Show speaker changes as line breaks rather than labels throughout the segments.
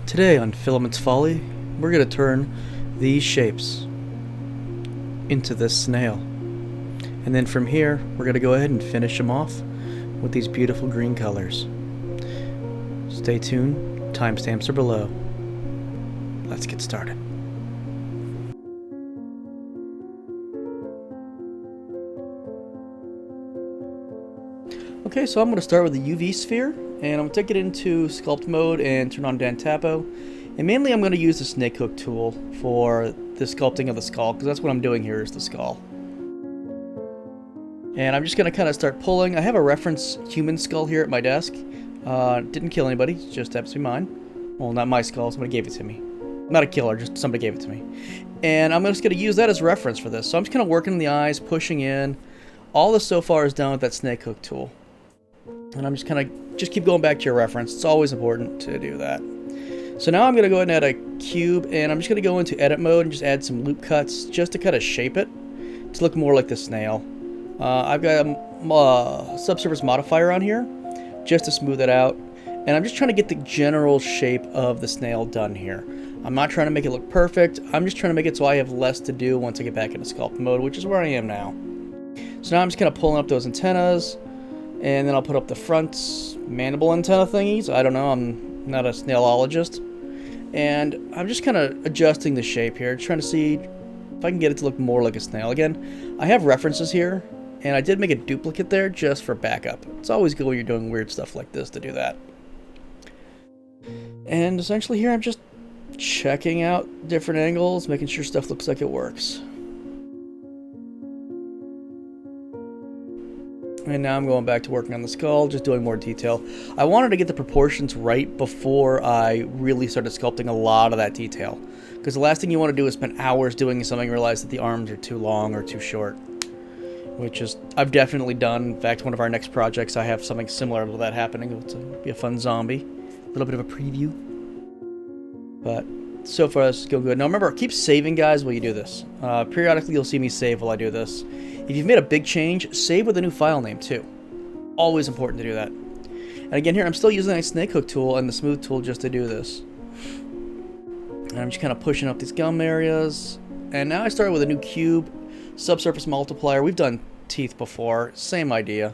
Today on Filament's Folly, we're going to turn these shapes into this snail. And then from here, we're going to go ahead and finish them off with these beautiful green colors. Stay tuned, timestamps are below. Let's get started. Okay, so I'm going to start with the UV sphere, and I'm going to take it into sculpt mode and turn on Dantapo. And mainly I'm going to use the snake hook tool for the sculpting of the skull, because that's what I'm doing here is the skull. And I'm just going to kind of start pulling. I have a reference human skull here at my desk. Didn't kill anybody, it just happens to be mine. Well, not my skull, somebody gave it to me. Not a killer, just somebody gave it to me. And I'm just going to use that as reference for this. So I'm just kind of working the eyes, pushing in. All this so far is done with that snake hook tool. And I'm just kind of, just keep going back to your reference. It's always important to do that. So now I'm going to go ahead and add a cube, and I'm just going to go into edit mode and just add some loop cuts just to kind of shape it to look more like the snail. I've got a subsurface modifier on here just to smooth it out. And I'm just trying to get the general shape of the snail done here. I'm not trying to make it look perfect. I'm just trying to make it so I have less to do once I get back into sculpt mode, which is where I am now. So now I'm just kind of pulling up those antennas. And then I'll put up the front mandible antenna thingies. I don't know, I'm not a snailologist. And I'm just kind of adjusting the shape here, trying to see if I can get it to look more like a snail. Again, I have references here, and I did make a duplicate there just for backup. It's always good when you're doing weird stuff like this to do that. And essentially here I'm just checking out different angles, making sure stuff looks like it works. And now I'm going back to working on the skull, just doing more detail. I wanted to get the proportions right before I really started sculpting a lot of that detail. Because the last thing you want to do is spend hours doing something and realize that the arms are too long or too short. Which is, I've definitely done. In fact, one of our next projects, I have something similar to that happening. It'll be a fun zombie. A little bit of a preview. But so far, this is going good. Now remember, keep saving, guys, while you do this. Periodically, you'll see me save while I do this. If you've made a big change, save with a new file name, too. Always important to do that. And again, here, I'm still using that snake hook tool and the smooth tool just to do this. And I'm just kind of pushing up these gum areas. And now I started with a new cube, subsurface multiplier. We've done teeth before, same idea.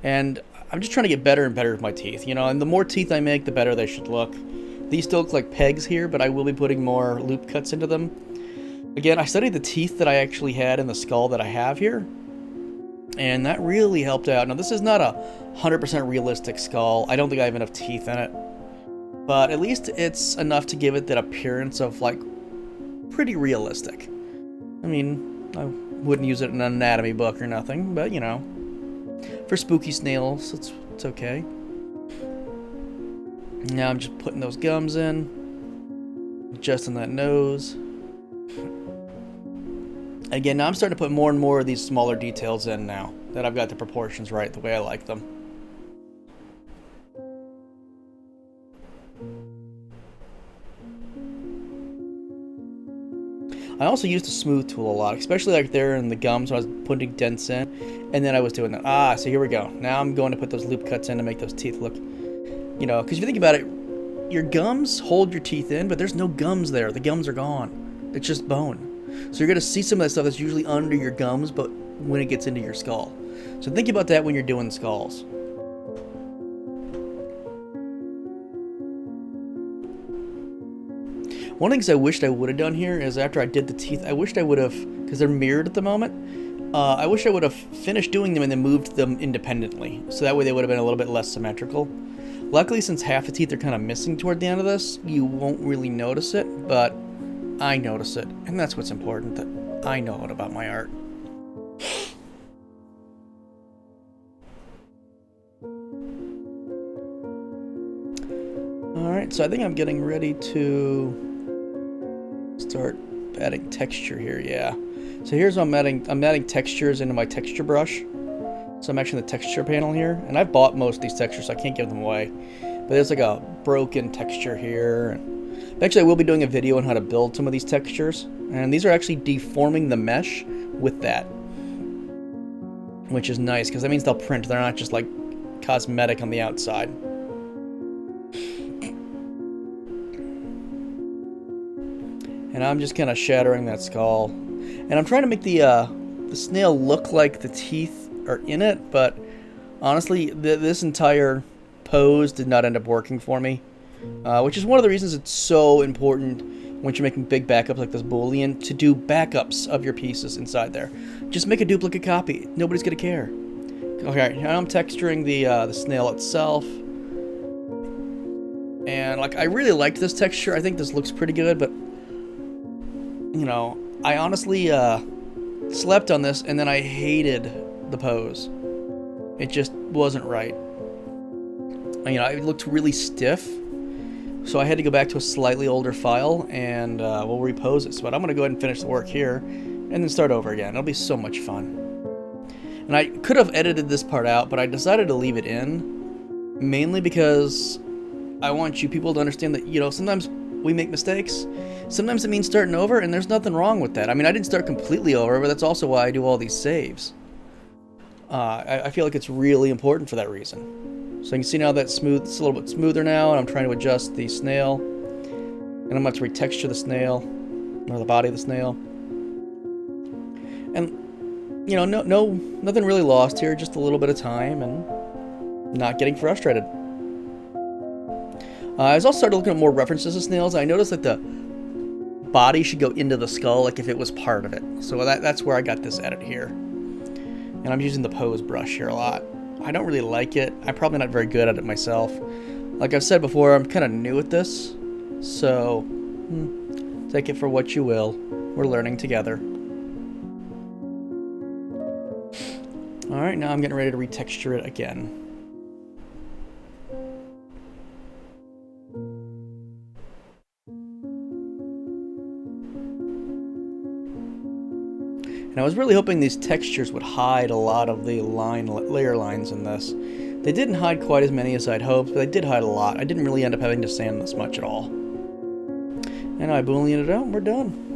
And I'm just trying to get better and better with my teeth, you know, and the more teeth I make, the better they should look. These still look like pegs here, but I will be putting more loop cuts into them. Again, I studied the teeth that I actually had in the skull that I have here, and that really helped out. Now, this is not a 100% realistic skull. I don't think I have enough teeth in it, but at least it's enough to give it that appearance of, like, pretty realistic. I mean, I wouldn't use it in an anatomy book or nothing, but, you know, for spooky snails, it's okay. Now I'm just putting those gums in, adjusting that nose. Again, now I'm starting to put more and more of these smaller details in now that I've got the proportions right the way I like them. I also use the smooth tool a lot, especially like there in the gums when I was putting dents in, and then I was doing that. So here we go. Now I'm going to put those loop cuts in to make those teeth look, you know, because if you think about it, your gums hold your teeth in, but there's no gums there. The gums are gone. It's just bone. So you're going to see some of that stuff that's usually under your gums, but when it gets into your skull. So think about that when you're doing skulls. One of the things I wished I would have done here is after I did the teeth, I wished I would have, because they're mirrored at the moment, I wish I would have finished doing them and then moved them independently. So that way they would have been a little bit less symmetrical. Luckily, since half the teeth are kind of missing toward the end of this, you won't really notice it, but I notice it, and that's what's important, that I know it about my art. Alright, so I think I'm getting ready to start adding texture here, yeah. So here's what I'm adding textures into my texture brush. So I'm actually in the texture panel here, and I've bought most of these textures, so I can't give them away. But there's like a broken texture here, and actually, I will be doing a video on how to build some of these textures, and these are actually deforming the mesh with that, which is nice, because that means they'll print. They're not just like cosmetic on the outside. And I'm just kind of shattering that skull. And I'm trying to make the snail look like the teeth are in it, but honestly, this entire pose did not end up working for me. Which is one of the reasons it's so important when you're making big backups like this Boolean to do backups of your pieces inside there. Just make a duplicate copy. Nobody's going to care. Okay, now I'm texturing the snail itself. And like, I really liked this texture. I think this looks pretty good, but you know, I honestly slept on this and then I hated the pose. It just wasn't right. You know, it looked really stiff. So I had to go back to a slightly older file and we'll repose it. But I'm going to go ahead and finish the work here and then start over again. It'll be so much fun. And I could have edited this part out, but I decided to leave it in. Mainly because I want you people to understand that, you know, sometimes we make mistakes. Sometimes it means starting over, and there's nothing wrong with that. I mean, I didn't start completely over, but that's also why I do all these saves. I feel like it's really important for that reason. So you can see now that it's a little bit smoother now, and I'm trying to adjust the snail. And I'm going to retexture the snail, or the body of the snail. And, you know, nothing really lost here, just a little bit of time, and not getting frustrated. I also started looking at more references to snails. I noticed that the body should go into the skull, like if it was part of it. So that's where I got this edit here. And I'm using the pose brush here a lot. I don't really like it. I'm probably not very good at it myself. Like I've said before, I'm kind of new at this. So, take it for what you will. We're learning together. Alright, now I'm getting ready to retexture it again. And I was really hoping these textures would hide a lot of the layer lines in this. They didn't hide quite as many as I'd hoped, but they did hide a lot. I didn't really end up having to sand this much at all. And I Boolean it out, and we're done.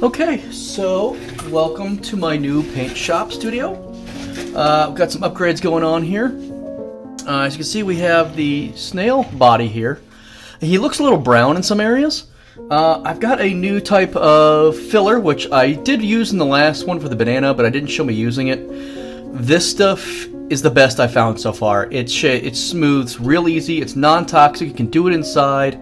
Okay, so welcome to my new paint shop studio. We've got some upgrades going on here. As you can see, we have the snail body here. He looks a little brown in some areas. I've got a new type of filler, which I did use in the last one for the banana, but I didn't show me using it. This stuff is the best I found so far. It smooths real easy. It's non-toxic. You can do it inside.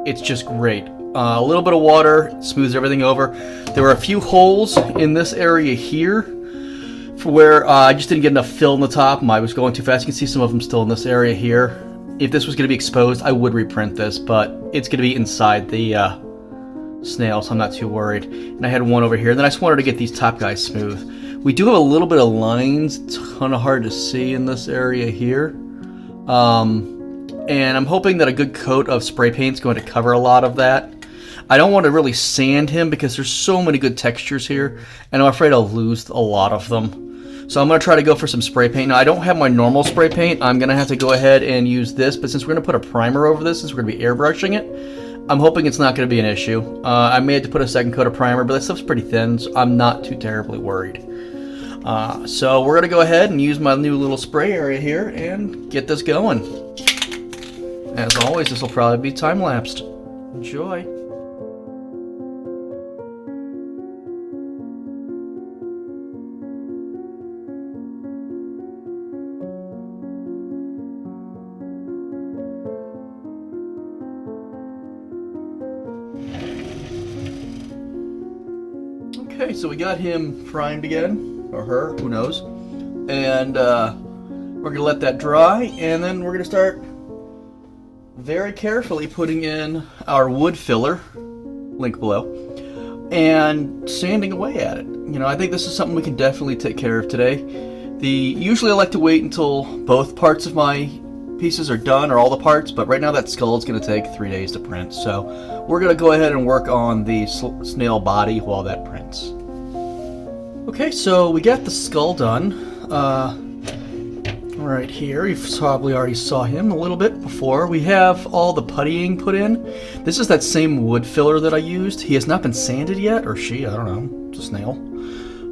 It's just great. A little bit of water smooths everything over. There were a few holes in this area here for where I just didn't get enough fill in the top. I was going too fast. You can see some of them still in this area here. If this was going to be exposed, I would reprint this, but it's going to be inside the snail, so I'm not too worried. And I had one over here. And then I just wanted to get these top guys smooth. We do have a little bit of lines. It's kind of hard to see in this area here. And I'm hoping that a good coat of spray paint is going to cover a lot of that. I don't want to really sand him because there's so many good textures here, and I'm afraid I'll lose a lot of them. So I'm going to try to go for some spray paint. Now, I don't have my normal spray paint. I'm going to have to go ahead and use this, but since we're going to put a primer over this, since we're going to be airbrushing it, I'm hoping it's not going to be an issue. I may have to put a second coat of primer, but that stuff's pretty thin, so I'm not too terribly worried. So we're going to go ahead and use my new little spray area here and get this going. As always, this will probably be time-lapsed. Enjoy. Okay, so we got him primed again, or her, who knows, and we're going to let that dry, and then we're going to start very carefully putting in our wood filler, link below, and sanding away at it. You know, I think this is something we can definitely take care of today. Usually I like to wait until both parts of my pieces are done, or all the parts, but right now that skull is going to take 3 days to print, so we're going to go ahead and work on the snail body while that prints. Okay, so we got the skull done. right here, you probably already saw him a little bit before. We have all the puttying put in. This is that same wood filler that I used. He has not been sanded yet, or she, I don't know, it's a snail.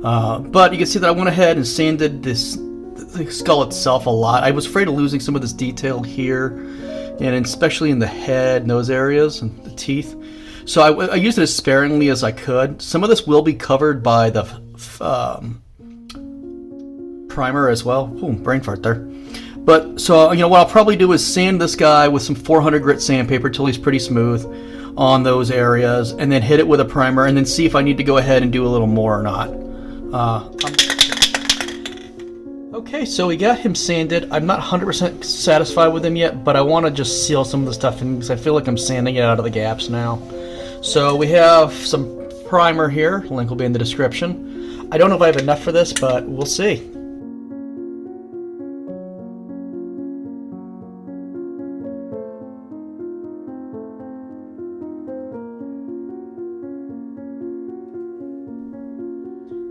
But you can see that I went ahead and sanded the skull itself a lot. I was afraid of losing some of this detail here, and especially in the head and those areas, and the teeth. So I used it as sparingly as I could. Some of this will be covered by the primer as well. Ooh, brain fart there. But so what I'll probably do is sand this guy with some 400 grit sandpaper till he's pretty smooth on those areas, and then hit it with a primer, and then see if I need to go ahead and do a little more or not. Okay, so we got him sanded. I'm not 100% satisfied with him yet, but I want to just seal some of the stuff in because I feel like I'm sanding it out of the gaps now. So we have some primer here. Link will be in the description. I don't know if I have enough for this, but we'll see.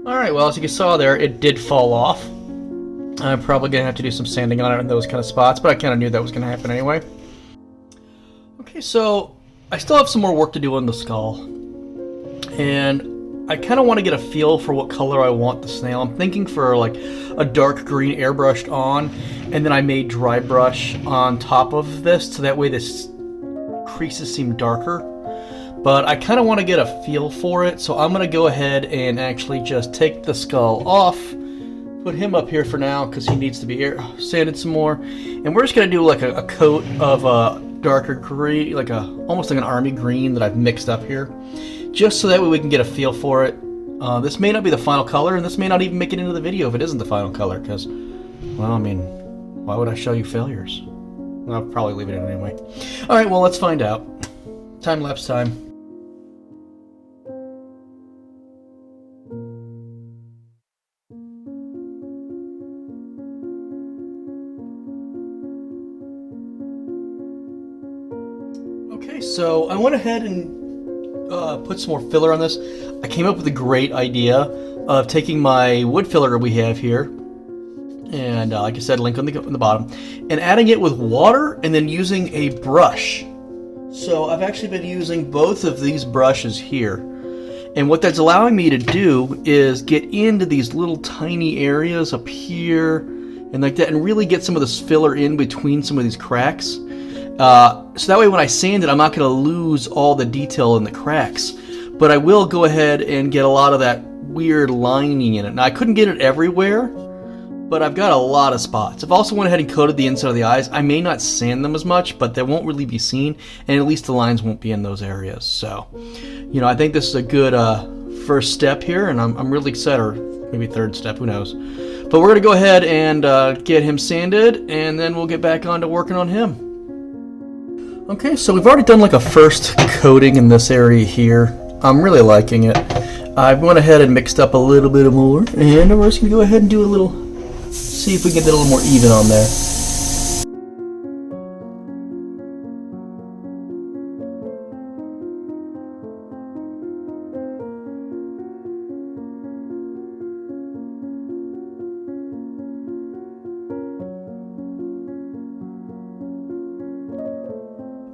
Alright, well, as you saw there, it did fall off. I'm probably going to have to do some sanding on it in those kind of spots, but I kind of knew that was going to happen anyway. Okay, so I still have some more work to do on the skull. And I kind of want to get a feel for what color I want the snail. I'm thinking for like a dark green airbrushed on, and then I may dry brush on top of this, so that way this creases seem darker. But I kind of want to get a feel for it, so I'm going to go ahead and actually just take the skull off, put him up here for now because he needs to be sanded some more, and we're just going to do like a coat of a darker green, like almost like an army green that I've mixed up here, just so that way we can get a feel for it. This may not be the final color, and this may not even make it into the video if it isn't the final color, because, well, I mean, why would I show you failures? I'll probably leave it in anyway. Alright, well, let's find out. Time-lapse time. Okay, so I went ahead and put some more filler on this. I came up with a great idea of taking my wood filler we have here, and like I said, link on the bottom, and adding it with water and then using a brush. So I've actually been using both of these brushes here, and what that's allowing me to do is get into these little tiny areas up here and like that, and really get some of this filler in between some of these cracks. So that way when I sand it, I'm not going to lose all the detail in the cracks, but I will go ahead and get a lot of that weird lining in it. Now I couldn't get it everywhere, but I've got a lot of spots. I've also went ahead and coated the inside of the eyes. I may not sand them as much, but they won't really be seen, and at least the lines won't be in those areas. So, I think this is a good first step here, and I'm really excited, or maybe third step, who knows. But we're going to go ahead and get him sanded, and then we'll get back on to working on him. Okay, so we've already done like a first coating in this area here. I'm really liking it. I went ahead and mixed up a little bit more, and we're just going to go ahead and do a little, see if we can get it a little more even on there.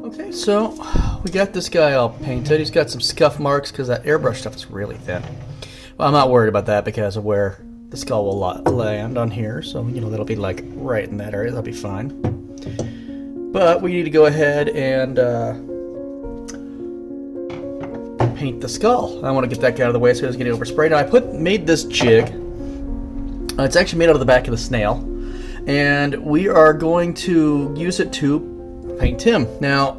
Okay, so we got this guy all painted. He's got some scuff marks because that airbrush stuff is really thin. Well, I'm not worried about that because of where the skull will land on here. So, that'll be like right in that area. That'll be fine. But we need to go ahead and paint the skull. I want to get that guy out of the way so he doesn't get oversprayed. Now, I made this jig. It's actually made out of the back of the snail. And we are going to use it to paint him. Now,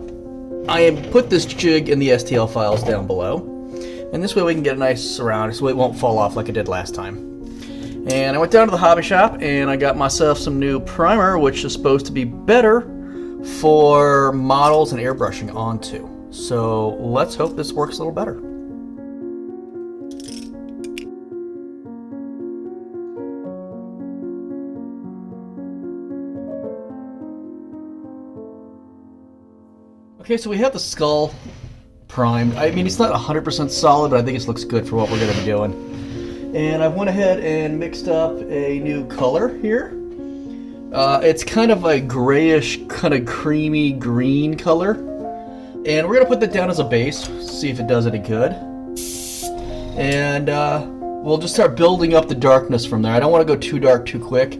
I have put this jig in the STL files down below, and this way we can get a nice surround so it won't fall off like it did last time. And I went down to the hobby shop and I got myself some new primer, which is supposed to be better for models and airbrushing onto. So let's hope this works a little better. Okay, so we have the skull primed. I mean, it's not 100% solid, but I think it looks good for what we're going to be doing. And I went ahead and mixed up a new color here. It's kind of a grayish, kind of creamy green color. And we're going to put that down as a base, see if it does any good. And we'll just start building up the darkness from there. I don't want to go too dark too quick.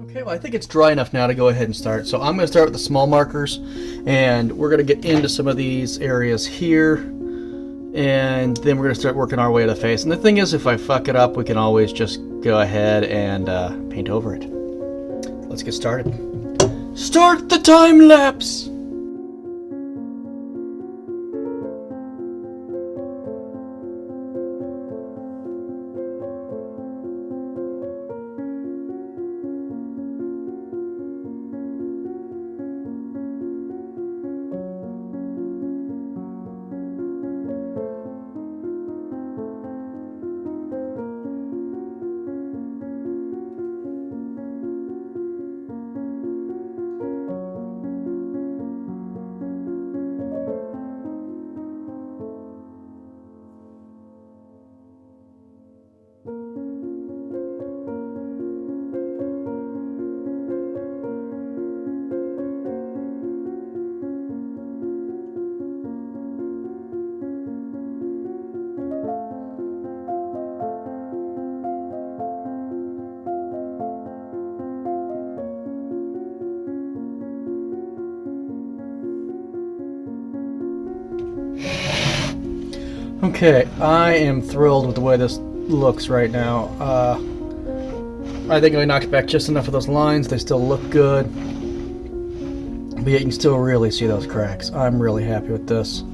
Okay, well I think it's dry enough now to go ahead and start. So I'm going to start with the small markers, and we're going to get into some of these areas here, and then we're going to start working our way to the face. And the thing is, if I fuck it up, we can always just go ahead and paint over it. Let's get started. Start the time lapse! Okay, I am thrilled with the way this looks right now. I think I knocked back just enough of those lines. They still look good. But yet you can still really see those cracks. I'm really happy with this.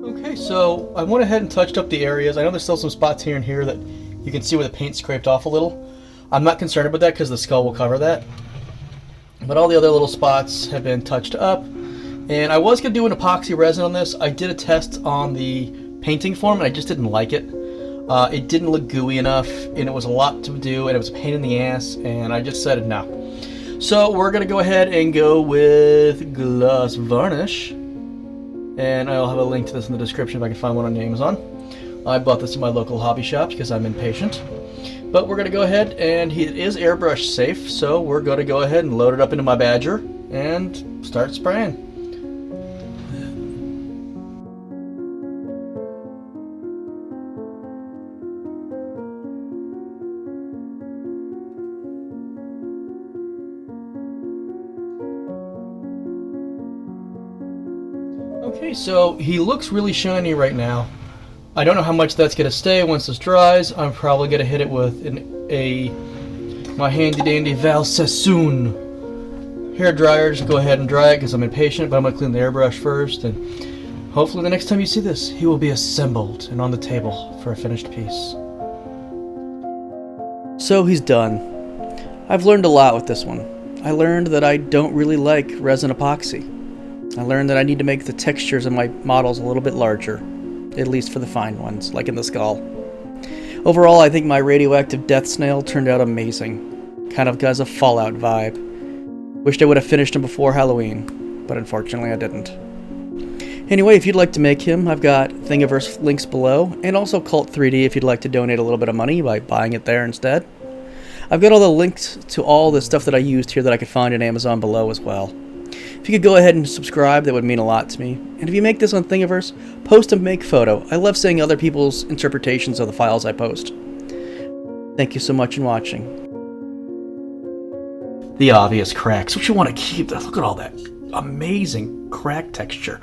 Okay, so I went ahead and touched up the areas. I know there's still some spots here and here that you can see where the paint scraped off a little. I'm not concerned about that because the skull will cover that. But all the other little spots have been touched up. And I was going to do an epoxy resin on this. I did a test on the painting form and I just didn't like it. It didn't look gooey enough, and it was a lot to do, and it was a pain in the ass, and I just said no. So we're going to go ahead and go with gloss varnish. And I'll have a link to this in the description if I can find one on Amazon. I bought this in my local hobby shop because I'm impatient. But we're going to go ahead, and it is airbrush safe, so we're going to go ahead and load it up into my Badger and start spraying. Okay, so he looks really shiny right now. I don't know how much that's going to stay once this dries. I'm probably going to hit it with my handy dandy Val Sassoon hair dryer. Just go ahead and dry it because I'm impatient, but I'm going to clean the airbrush first, and hopefully the next time you see this, he will be assembled and on the table for a finished piece. So he's done. I've learned a lot with this one. I learned that I don't really like resin epoxy. I learned that I need to make the textures of my models a little bit larger, at least for the fine ones, like in the skull. Overall, I think my radioactive Death Snail turned out amazing. Kind of has a Fallout vibe. Wished I would have finished him before Halloween, but unfortunately I didn't. Anyway, if you'd like to make him, I've got Thingiverse links below, and also Cult 3D if you'd like to donate a little bit of money by buying it there instead. I've got all the links to all the stuff that I used here that I could find in Amazon below as well. If you could go ahead and subscribe, that would mean a lot to me. And if you make this on Thingiverse, post a make photo. I love seeing other people's interpretations of the files I post. Thank you so much for watching. The obvious cracks, which you want to keep. Look at all that amazing crack texture.